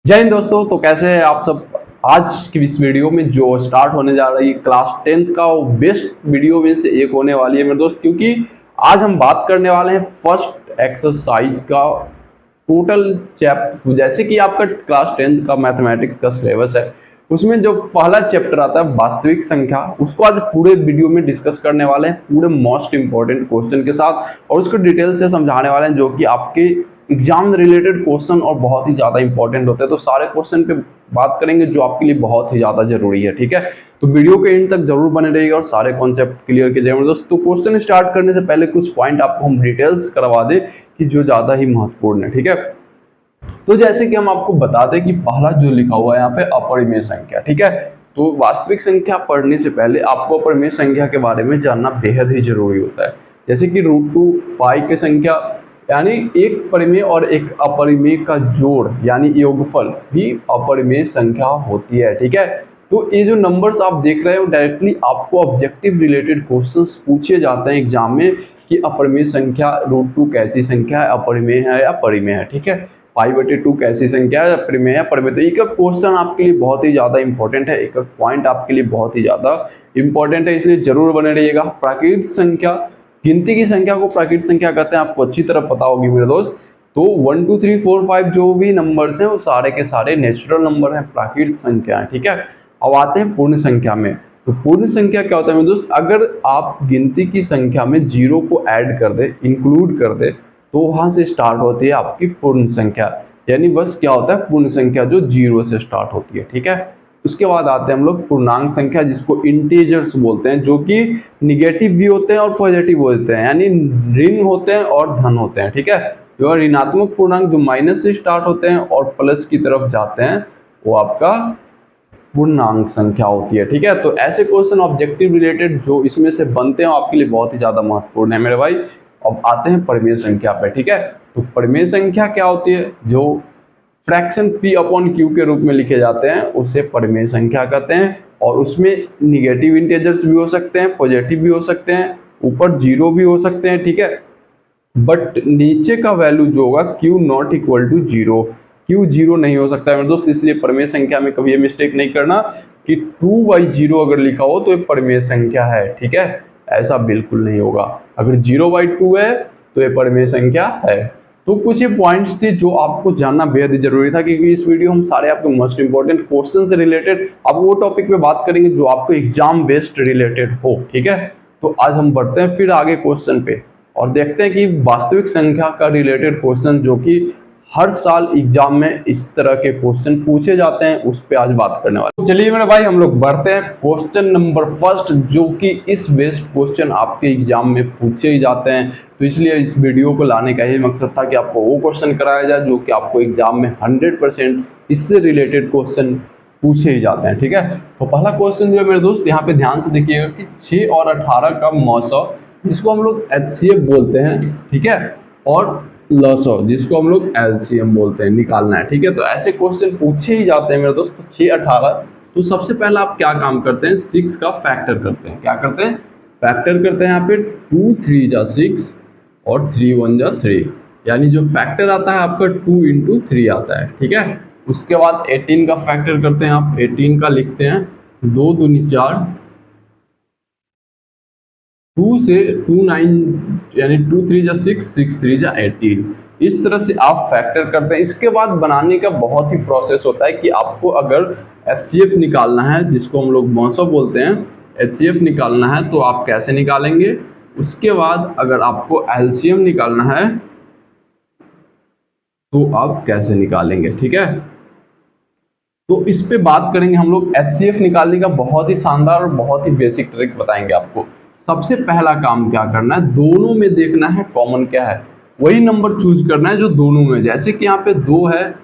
जय हिंद दोस्तों। तो कैसे हैं आप सब। आज की इस वीडियो में जो स्टार्ट होने जा रही है क्लास 10th का वो बेस्ट वीडियो में से एक होने वाली है मेरे दोस्त, क्योंकि आज हम बात करने वाले हैं फर्स्ट एक्सरसाइज का टोटल चैप्टर। जैसे कि आपका क्लास 10th का मैथमेटिक्स का सिलेबस है, उसमें जो पहला चैप्टर आता है वास्तविक संख्या, उसको आज पूरे वीडियो में डिस्कस करने वाले हैं पूरे मोस्ट इंपॉर्टेंट क्वेश्चन के साथ, और उसको डिटेल से समझाने वाले हैं जो कि आपके एग्जाम रिलेटेड क्वेश्चन और बहुत ही ज्यादा इंपॉर्टेंट होते हैं। तो सारे क्वेश्चन पे बात करेंगे जो आपके लिए बहुत ही ज्यादा जरूरी है। ठीक है, तो वीडियो के एंड तक जरूर बने रहिएगा और सारे कॉन्सेप्ट क्लियर कीजिएगा दोस्तों। तो क्वेश्चन स्टार्ट करने से पहले कुछ पॉइंट आपको हम डिटेल्स करवा दें कि जो ज्यादा ही महत्वपूर्ण है। ठीक है, तो जैसे कि हम आपको बता दें कि पहला जो लिखा हुआ है यहाँ पे अपरिमेय संख्या। ठीक है, तो वास्तविक संख्या पढ़ने से पहले आपको अपरिमेय संख्या के बारे में जानना बेहद ही जरूरी होता है। जैसे कि √2 पाई की संख्या, यानी एक परिमेय और एक अपरिमेय का जोड़ यानी योगफल भी अपरिमेय संख्या होती है। ठीक है, तो ये जो नंबर्स आप देख रहे हो डायरेक्टली आपको ऑब्जेक्टिव रिलेटेड क्वेश्चंस पूछे जाते हैं एग्जाम में कि अपरिमेय संख्या √2 कैसी संख्या है, अपरिमेय है या परिमेय है। ठीक है, पाई/2 कैसी संख्या है, परिमेय है परिमेय। तो एक क्वेश्चन आपके लिए बहुत ही ज्यादा इंपॉर्टेंट है, एक पॉइंट आपके लिए बहुत ही ज्यादा इंपॉर्टेंट है, इसलिए जरूर बने रहिएगा। प्राकृतिक संख्या, गिनती की संख्या को प्राकृतिक संख्या कहते हैं, आपको अच्छी तरह पता होगी मेरे दोस्त। तो 1 2 3 4 5 जो भी नंबर्स हैं वो सारे के सारे नेचुरल नंबर हैं, प्राकृतिक संख्या है। ठीक है, अब आते हैं पूर्ण संख्या में। तो पूर्ण संख्या क्या होता है मेरे दोस्त, अगर आप गिनती की संख्या में जीरो को ऐड कर दे, इंक्लूड कर दे, तो वहां से स्टार्ट होती है आपकी पूर्ण संख्या। यानी बस क्या होता है, पूर्ण संख्या जो जीरो से स्टार्ट होती है। ठीक है, उसके बाद आते हैं हम लोग पूर्णांक संख्या, जिसको इंटीजर्स बोलते हैं, जो कि निगेटिव भी होते हैं और पॉजिटिव होते हैं, यानी ऋण होते हैं और धन होते हैं। ठीक है, जो ऋणात्मक पूर्णांक जो माइनस से स्टार्ट होते हैं और प्लस की तरफ जाते हैं वो आपका पूर्णांक संख्या होती है। ठीक है, तो ऐसे क्वेश्चन ऑब्जेक्टिव रिलेटेड जो इसमें से बनते हैं आपके लिए बहुत ही ज्यादा महत्वपूर्ण है मेरे भाई। अब आते हैं परिमेय संख्या पे। ठीक है, तो परिमेय संख्या क्या होती है, जो फ्रैक्शन p/q के रूप में लिखे जाते हैं उसे परिमेय संख्या कहते हैं, और उसमें निगेटिव इंटीजर्स भी हो सकते हैं, पॉजिटिव भी हो सकते हैं, ऊपर जीरो भी हो सकते हैं। ठीक है, बट नीचे का वैल्यू जो होगा q not equal to zero, q zero नहीं हो सकता है मेरे दोस्त। इसलिए परिमेय संख्या में कभी ये मिस्टेक नहीं करना कि 2/0 अगर लिखा हो तो ये परिमेय संख्या है। ठीक है, ऐसा बिल्कुल नहीं होगा। अगर 0/2 है तो ये परिमेय संख्या है। तो कुछ ये पॉइंट्स थे जो आपको जानना बेहद ही जरूरी था, क्योंकि इस वीडियो हम सारे आपके मोस्ट इंपॉर्टेंट क्वेश्चन से रिलेटेड अब वो टॉपिक पे बात करेंगे जो आपको एग्जाम बेस्ड रिलेटेड हो। ठीक है, तो आज हम बढ़ते हैं फिर आगे क्वेश्चन पे और देखते हैं कि वास्तविक संख्या का रिलेटेड क्वेश्चन जो कि हर साल एग्जाम में इस तरह के क्वेश्चन पूछे जाते हैं, उस पे आज बात करने वाले। तो चलिए मेरे भाई हम लोग बढ़ते हैं क्वेश्चन नंबर फर्स्ट, जो कि इस बेस्ड क्वेश्चन आपके एग्जाम में पूछे ही जाते हैं। तो इसलिए इस वीडियो को लाने का ही मकसद था कि आपको वो क्वेश्चन कराया जाए जो कि आपको एग्जाम में 100% इससे रिलेटेड क्वेश्चन पूछे ही जाते हैं। ठीक है, तो पहला क्वेश्चन जो है मेरे दोस्त यहाँ पे ध्यान से देखिएगा कि 6 और 18 का मौसम, जिसको हम लोग HCF बोलते हैं, ठीक है, और लसो जिसको हम लोग LCM बोलते हैं, निकालना है। ठीक है, तो ऐसे क्वेश्चन पूछे ही जाते हैं मेरे दोस्त। 6 18, तो सबसे पहला आप क्या काम करते हैं, 6 का फैक्टर करते हैं। क्या करते हैं, फैक्टर करते हैं। यहाँ पे 2 3 जा 6 और 3 1 जा 3, यानी जो फैक्टर आता है आपका 2 × 3 आता है। ठीक है, उसके बाद 18 का फैक्टर करते हैं। आप 18 का लिखते हैं 2 दूनी 4, 2 से 2 9, यानी 2 3 जा 6, 6 3 जा 18। इस तरह से आप फैक्टर करते हैं। इसके बाद बनाने का बहुत ही प्रोसेस होता है कि आपको अगर HCF निकालना है, जिसको हम लोग मौसम बोलते हैं, HCF निकालना है तो आप कैसे निकालेंगे। उसके बाद अगर आपको LCM निकालना है तो आप कैसे निकालेंगे। ठीक है, तो इस पे बात करेंगे हम लोग। HCF निकालने का बहुत ही शानदार और बहुत ही बेसिक ट्रिक बताएंगे आपको। सबसे पहला काम क्या करना है, दोनों में देखना है कॉमन क्या है, वही नंबर चूज करना है जो दोनों में। जैसे कि यहाँ पे 2 है,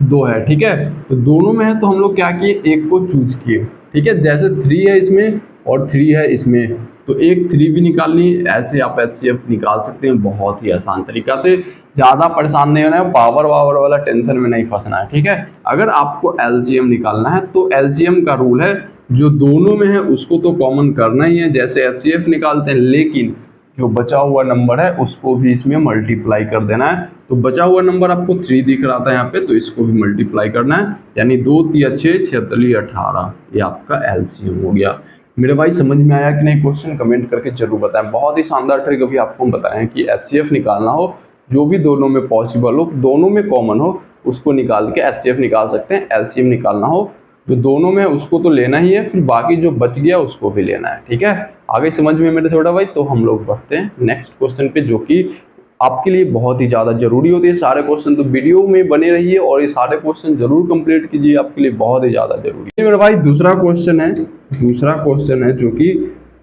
2 है, ठीक है, तो दोनों में है तो हम लोग क्या किए, एक को चूज किए। ठीक है, जैसे 3 है इसमें और 3 है इसमें, तो एक 3 भी निकालनी। ऐसे आप HCF निकाल सकते हैं बहुत ही आसान तरीका से, ज़्यादा परेशान नहीं होना है, पावर वावर वाला टेंशन में नहीं फंसना है। ठीक है, अगर आपको LCM निकालना है तो LCM का रूल है जो दोनों में है उसको तो कॉमन करना ही है, जैसे HCF निकालते हैं, लेकिन जो बचा हुआ नंबर है उसको भी इसमें मल्टीप्लाई कर देना है। तो बचा हुआ नंबर आपको 3 दिख रहा था यहाँ पे, तो इसको भी मल्टीप्लाई करना है, यानी 2 3 6 46 18, ये आपका एलसीएम हो गया। मेरे भाई समझ में आया कि नहीं? क्वेश्चन कमेंट करके जरूर बताएं। बहुत ही शानदार ट्रिक अभी आपको बताएं कि एचसीएफ निकालना हो, जो भी दोनों में पॉसिबल हो, दोनों में कॉमन हो, उसको निकाल के एचसीएफ निकाल सकते हैं। एलसीएम निकालना हो जो दोनों में उसको तो लेना ही है, फिर बाकी जो बच गया उसको भी लेना है। ठीक है, आगे समझ में मेरे छोटा भाई। तो हम लोग बढ़ते हैं नेक्स्ट क्वेश्चन पे, जो कि आपके लिए बहुत ही ज़्यादा जरूरी होती है। सारे क्वेश्चन तो वीडियो में बने रहिए और ये सारे क्वेश्चन जरूर कंप्लीट कीजिए, आपके लिए बहुत ही ज़्यादा जरूरी है मेरे भाई। दूसरा क्वेश्चन है जो कि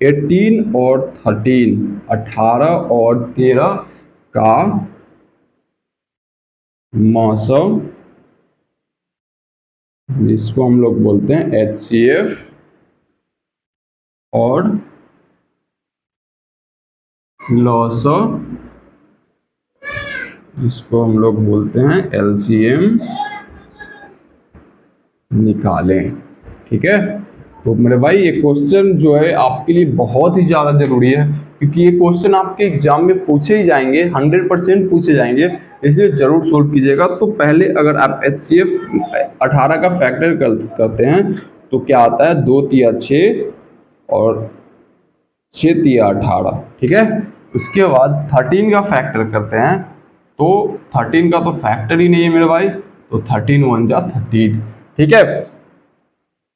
18 और 13, 18 और 13 का मौसम, जिसको हम लोग बोलते हैं एचसीएफ, और लॉसअ, जिसको हम लोग बोलते हैं एलसीएम, निकालें। ठीक है, तो मेरे भाई ये क्वेश्चन जो है आपके लिए बहुत ही ज़्यादा जरूरी है, क्योंकि ये क्वेश्चन आपके एग्जाम में पूछे ही जाएंगे, 100% पूछे जाएंगे, इसलिए जरूर सोल्व कीजिएगा। तो पहले अगर आप एचसीएफ 18 का फैक्टर करते हैं तो क्या आता है, 2 तिया 6 और 6 तिया 18। ठीक है, उसके बाद 13 का फैक्टर करते हैं तो 13 का तो फैक्टर ही नहीं है मेरे भाई, तो 13 1 जा 13। ठीक है,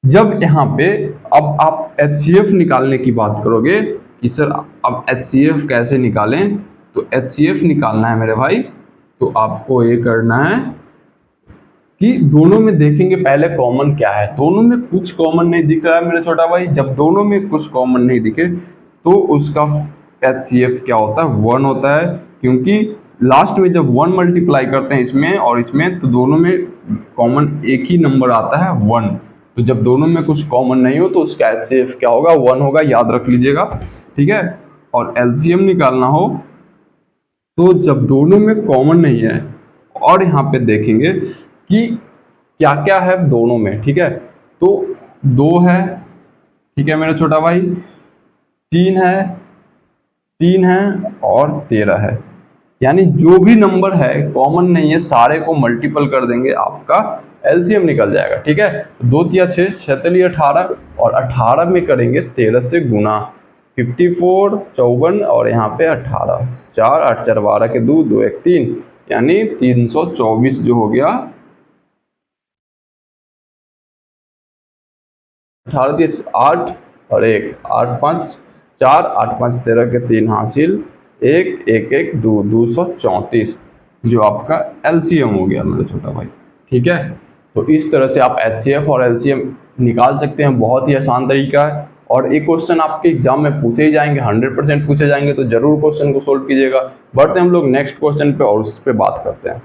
जब यहाँ पे अब आप एचसीएफ निकालने की बात करोगे कि सर अब एचसीएफ कैसे निकालें, तो एचसीएफ निकालना है मेरे भाई, तो आपको ये करना है कि दोनों में देखेंगे पहले कॉमन क्या है। दोनों में कुछ कॉमन नहीं दिख रहा है मेरे छोटा भाई। जब दोनों में कुछ कॉमन नहीं दिखे तो उसका एचसीएफ क्या होता है, 1 होता है, क्योंकि लास्ट में जब 1 मल्टीप्लाई करते हैं इसमें और इसमें, तो दोनों में कॉमन एक ही नंबर आता है 1। तो जब दोनों में कुछ कॉमन नहीं हो तो उसका एचसीएफ क्या होगा, 1 होगा, याद रख लीजिएगा। ठीक है, और एलसीएम निकालना हो तो जब दोनों में कॉमन नहीं है, और यहाँ पे देखेंगे कि क्या क्या है दोनों में। ठीक है, तो 2 है, ठीक है मेरा छोटा भाई, 3 है और 13 है, यानी जो भी नंबर है कॉमन नहीं है, सारे को मल्टीपल कर देंगे, आपका एलसीएम निकल जाएगा। ठीक है, 2 तिया 6, 6 तिया 18, और 18 में करेंगे 13 से गुना, 54 54 और यहाँ पे 18, 4 8 4 12 के 2 2 1 3, यानी 324 जो हो गया। 18 दिए 8 और 1, 8 5 4, 8 5 13 के 3 हासिल, 1 1 1 2, 234 जो आपका एलसीएम हो गया मेरा छोटा भाई। ठीक है, तो इस तरह से आप एचसीएफ और एलसीएम निकाल सकते हैं, बहुत ही आसान तरीका है। और एक क्वेश्चन आपके एग्जाम में पूछे ही जाएंगे, 100% पूछे जाएंगे, तो जरूर क्वेश्चन को सोल्व कीजिएगा। बढ़ते हैं हम लोग नेक्स्ट क्वेश्चन पे और उस पर बात करते हैं।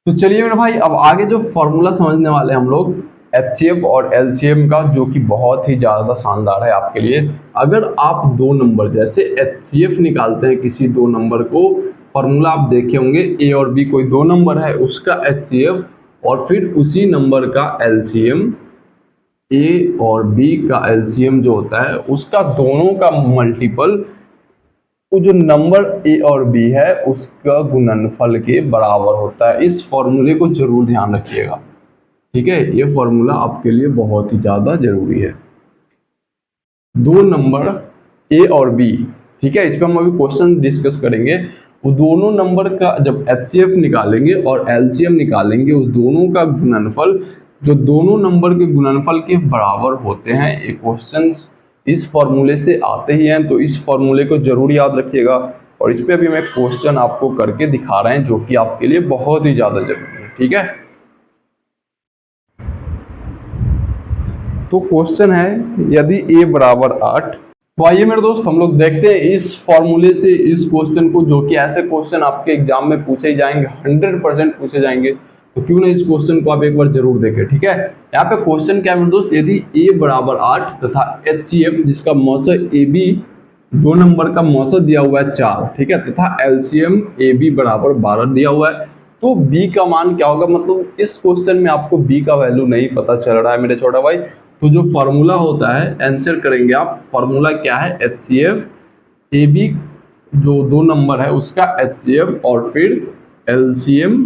तो चलिए मेरे भाई, अब आगे जो फॉर्मूला समझने वाले हम लोग एचसीएफ और एलसीएम का, जो कि बहुत ही ज़्यादा शानदार है आपके लिए। अगर आप दो नंबर जैसे एचसीएफ निकालते हैं किसी दो नंबर को, फॉर्मूला आप देखे होंगे, ए और बी कोई दो नंबर है उसका एचसीएफ, और फिर उसी नंबर का एलसीएम, ए और बी का एलसीएम जो होता है उसका दोनों का मल्टीपल, वो जो नंबर ए और बी है उसका गुणनफल के बराबर होता है। इस फॉर्मूले को जरूर ध्यान रखिएगा। ठीक है, ये फॉर्मूला आपके लिए बहुत ही ज्यादा जरूरी है। दो नंबर ए और बी, ठीक है, इस पर हम अभी क्वेश्चन डिस्कस करेंगे। वो दोनों नंबर का जब एचसीएफ निकालेंगे और एलसीएम निकालेंगे, उस दोनों का गुणनफल जो दोनों नंबर के गुणनफल के बराबर होते हैं, ये क्वेश्चन इस फॉर्मूले से आते ही हैं। तो इस फॉर्मूले को जरूर याद रखिएगा, और इस पे अभी मैं क्वेश्चन आपको करके दिखा रहे हैं जो कि आपके लिए बहुत ही ज्यादा जरूरी है। ठीक है, तो क्वेश्चन है यदि a बराबर 8, तो आइए मेरे दोस्त हम लोग देखते हैं इस फॉर्मूले से इस क्वेश्चन को, जो कि ऐसे क्वेश्चन आपके एग्जाम में पूछे ही जाएंगे, 100% पूछे जाएंगे। तो क्यों ना इस क्वेश्चन को आप एक बार जरूर देखें। ठीक है, यहाँ पे क्वेश्चन क्या है मेरे दोस्त, यदि a बराबर 8 तथा HCF जिसका मौसम AB, दो नंबर का मौसम दिया हुआ है 4, ठीक है, तथा LCM AB बराबर 12 दिया हुआ है, तो b का मान क्या होगा, मतलब इस क्वेश्चन में आपको b का वैल्यू नहीं पता चल रहा है मेरे छोटा भाई, तो जो फॉर्मूला होता है आंसर करेंगे आप, फॉर्मूला क्या है, HCF AB जो 2 नंबर है उसका HCF और फिर LCM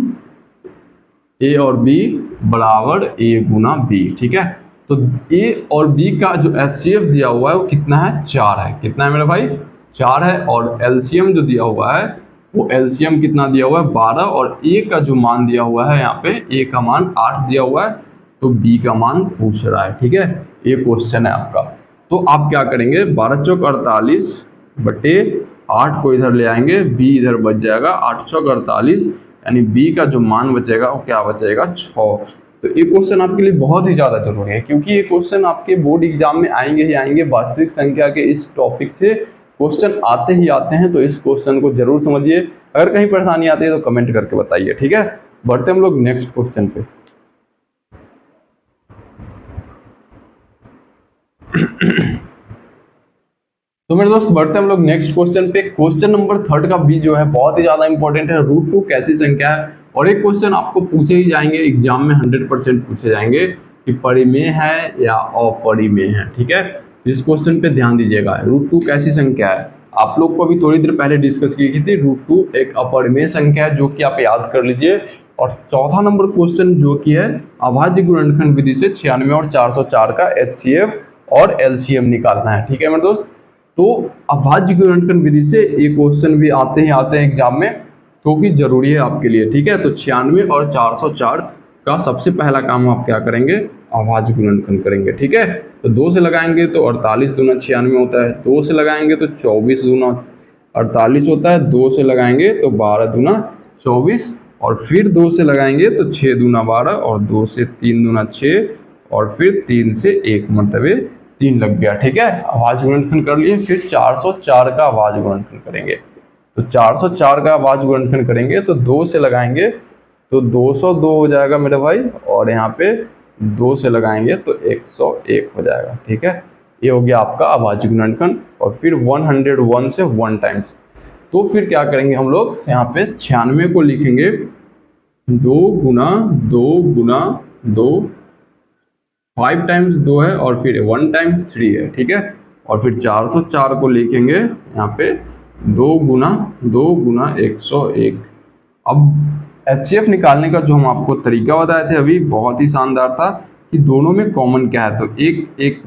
A और B बराबर A गुना B, ठीक है। तो A और B का जो HCF दिया हुआ है वो कितना है, 4 है। कितना है मेरे भाई, 4 है। और LCM जो दिया हुआ है वो LCM कितना दिया हुआ है, 12, और A का जो मान दिया हुआ है यहाँ पे A का मान 8 दिया हुआ है, तो B का मान पूछ रहा है, ठीक है। ये क्वेश्चन है आपका। तो आप क्या करेंगे, 12 चौक 48 बटे 8 को इधर ले आएंगे, B इधर बच जाएगा 8 चौक 48, यानी B का जो मान बचेगा वो क्या बचेगा, 6। तो ये क्वेश्चन आपके लिए बहुत ही ज़्यादा जरूरी है, क्योंकि ये क्वेश्चन आपके बोर्ड एग्जाम में आएंगे ही आएंगे। वास्तविक संख्या के इस टॉपिक से क्वेश्चन आते ही आते हैं, तो इस क्वेश्चन को जरूर समझिए। अगर कहीं परेशानी आती है तो कमेंट करके बताइए, ठीक है। बढ़ते हम लोग नेक्स्ट क्वेश्चन पे। तो मेरे दोस्त बढ़ते हम लोग नेक्स्ट क्वेश्चन पे। क्वेश्चन नंबर 3 का भी जो है बहुत ही ज्यादा इंपॉर्टेंट है। √2 कैसी संख्या है, और एक क्वेश्चन आपको पूछे ही जाएंगे एग्जाम में, 100% पूछे जाएंगे कि परिमेय है या अपरिमेय है, ठीक है। इस क्वेश्चन पे ध्यान दीजिएगा। √2 कैसी संख्या है, आप लोग को अभी थोड़ी देर पहले डिस्कस की थी। √2 एक अपरिमेय संख्या है, जो कि आप याद कर लीजिए। और चौथा नंबर क्वेश्चन जो कि है अभाज्य गुणनखंड विधि से 96 और 404 का HCF और LCM निकालना है, ठीक है मेरे दोस्त। तो अभाज्य गुणनखंड विधि से ये क्वेश्चन भी आते हैं एग्जाम में, क्योंकि जरूरी है आपके लिए, ठीक है। तो 96 और 404 का सबसे पहला काम आप क्या करेंगे, अभाज्य गुणनखंड करेंगे, ठीक है। तो 2 से लगाएंगे तो 48 दूना 96 होता है, 2 से लगाएंगे तो 24 दूना 48 होता है, 2 से लगाएंगे तो 12 दूना 24, और फिर 2 से लगाएंगे तो 6 दूना 12, और 2 से 3 दूना 6, और फिर 3 से 1 मतलब 3 लग गया, ठीक है। अभाज्य गुणनखंड कर लिए। फिर 404 का अभाज्य गुणनखंड करेंगे। तो 404 का अभाज्य गुणनखंड करेंगे तो 2 से लगाएंगे तो 202 हो जाएगा मेरे भाई, और यहाँ पे 2 से लगाएंगे तो 101 हो जाएगा, ठीक है। ये हो गया आपका अभाज्य गुणनखंड। और फिर 101 से 1 टाइम्स, तो फिर क्या करेंगे हम लोग, यहाँ पे 96 को लिखेंगे 2 गुना 2 गुना 2, 5 टाइम्स 2 है, और फिर 1 टाइम्स 3 है, ठीक है। और फिर 404 को लिखेंगे यहाँ पे 2 गुना 101। अब HCF निकालने का जो हम आपको तरीका बताए थे अभी, बहुत ही शानदार था कि दोनों में कॉमन क्या है। तो एक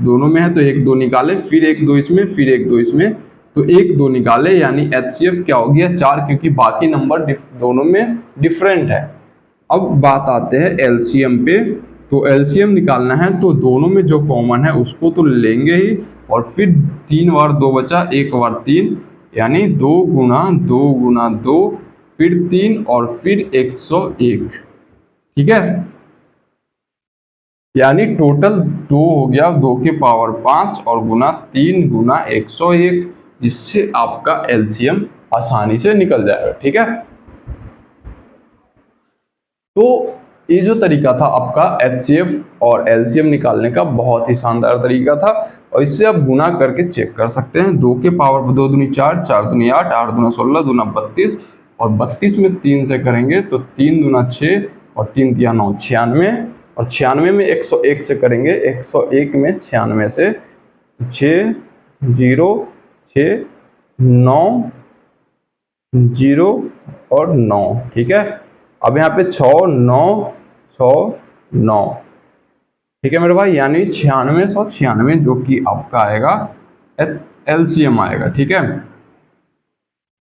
दोनों में है तो 1 2 निकाले, फिर 1 2 इसमें, फिर 1 2 इसमें, तो 1 2 निकाले, यानी HCF क्या हो गया, 4, क्योंकि बाकी नंबर दोनों में डिफरेंट है। अब बात आते हैं LCM पे। तो LCM निकालना है तो दोनों में जो कॉमन है उसको तो लेंगे ही, और फिर 3 बार 2 बचा, 1 बार 3, यानी 2 गुना 2, फिर 3, और फिर 101, ठीक है। यानी टोटल 2 हो गया, 2 के पावर 5 और गुना 3 गुना 101, जिससे आपका LCM आसानी से निकल जाएगा, ठीक है। तो ये जो तरीका था आपका HCF और LCM निकालने का, बहुत ही शानदार तरीका था, और इससे आप गुना करके चेक कर सकते हैं। 2 के पावर 2 दूनी 4, 4 दूनी 8, 8 दूना 16, दूना 32, और 32 में 3 से करेंगे तो 3 दूना 6, और 3 तिया 9, 96, और 96 में 101 से करेंगे, 101 में 96 से 6 0 6 9 0 और 9, ठीक है। अब यहाँ पे 6 9 6 9, ठीक है मेरे भाई, यानी 9696 जो कि आपका आएगा LCM आएगा, ठीक है।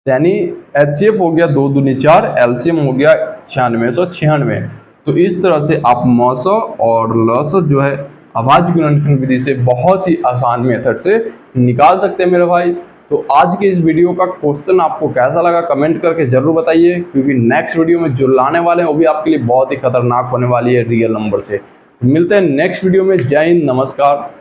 यानी HCF हो गया 2 दूनी 4, LCM हो गया 9696। तो इस तरह से आप मस और लस जो है अभाज्य गुणनखंड विधि से बहुत ही आसान मेथड से निकाल सकते हैं मेरे भाई। तो आज के इस वीडियो का क्वेश्चन आपको कैसा लगा कमेंट करके जरूर बताइए, क्योंकि नेक्स्ट वीडियो में जो लाने वाले हैं वो भी आपके लिए बहुत ही खतरनाक होने वाली है रियल नंबर से। मिलते हैं नेक्स्ट वीडियो में। जय हिंद, नमस्कार।